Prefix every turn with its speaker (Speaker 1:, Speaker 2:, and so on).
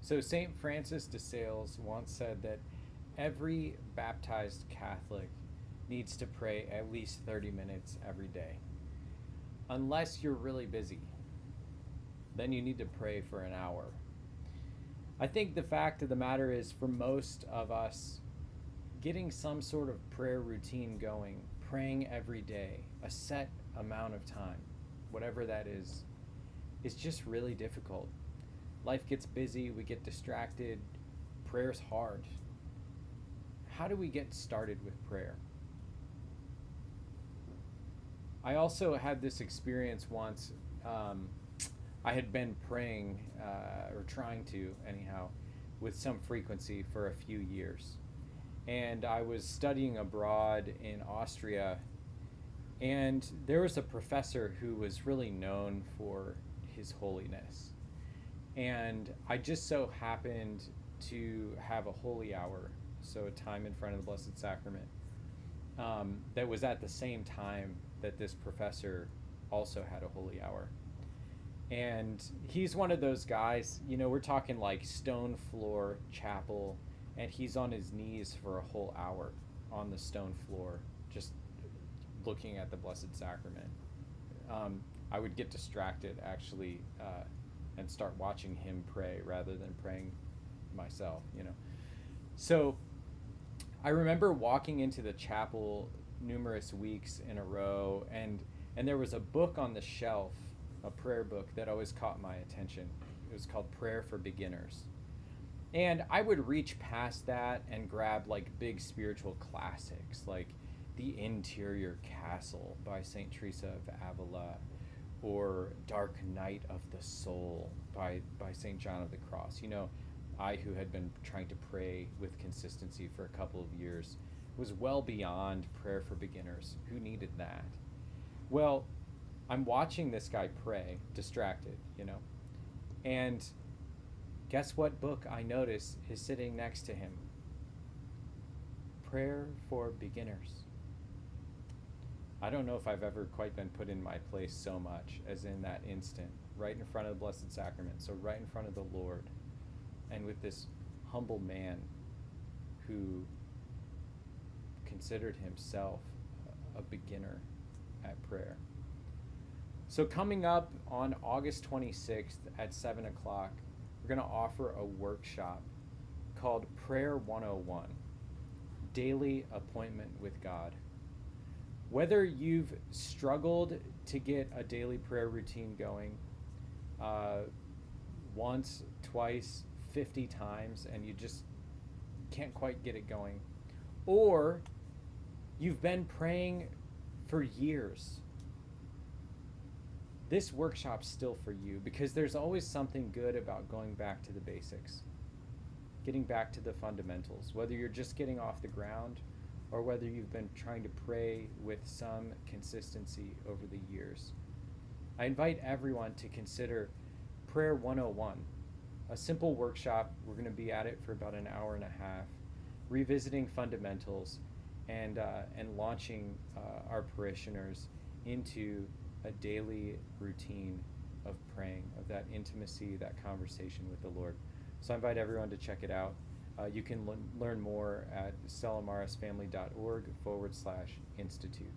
Speaker 1: So St. Francis de Sales once said that every baptized Catholic needs to pray at least 30 minutes every day. Unless you're really busy, then you need to pray for an hour. I think the fact of the matter is, for most of us, getting some sort of prayer routine going, praying every day, a set amount of time, whatever that is just really difficult. Life gets busy, we get distracted, prayer's hard. How do we get started with prayer? I also had this experience once. I had been praying, or trying to, anyhow, with some frequency for a few years. And I was studying abroad in Austria, and there was a professor who was really known for his holiness. And I just so happened to have a holy hour, so a time in front of the Blessed Sacrament, that was at the same time that this professor also had a holy hour. And he's one of those guys, we're talking like stone floor chapel, and he's on his knees for a whole hour on the stone floor, just looking at the Blessed Sacrament. I would get distracted, actually, and start watching him pray rather than praying myself. So I remember walking into the chapel numerous weeks in a row, and there was a book on the shelf, a prayer book that always caught my attention. It was called Prayer for Beginners. And I would reach past that and grab like big spiritual classics like The Interior Castle by St. Teresa of Avila, or Dark Night of the Soul by St. John of the Cross. I, who had been trying to pray with consistency for a couple of years, was well beyond Prayer for Beginners. Who needed that? Well, I'm watching this guy pray, distracted. And guess what book I notice is sitting next to him? Prayer for Beginners. I don't know if I've ever quite been put in my place so much as in that instant, right in front of the Blessed Sacrament, so right in front of the Lord, and with this humble man who considered himself a beginner at prayer. So coming up on August 26th at 7 o'clock, we're going to offer a workshop called Prayer 101, Daily Appointment with God. Whether you've struggled to get a daily prayer routine going once, twice, 50 times, and you just can't quite get it going, or you've been praying for years, this workshop's still for you, because there's always something good about going back to the basics, getting back to the fundamentals, whether you're just getting off the ground or whether you've been trying to pray with some consistency over the years. I invite everyone to consider Prayer 101, a simple workshop. We're going to be at it for about an hour and a half, revisiting fundamentals and launching our parishioners into a daily routine of praying, of that intimacy, that conversation with the Lord. So I invite everyone to check it out. You can learn more at stellamarisfamily.org/institute.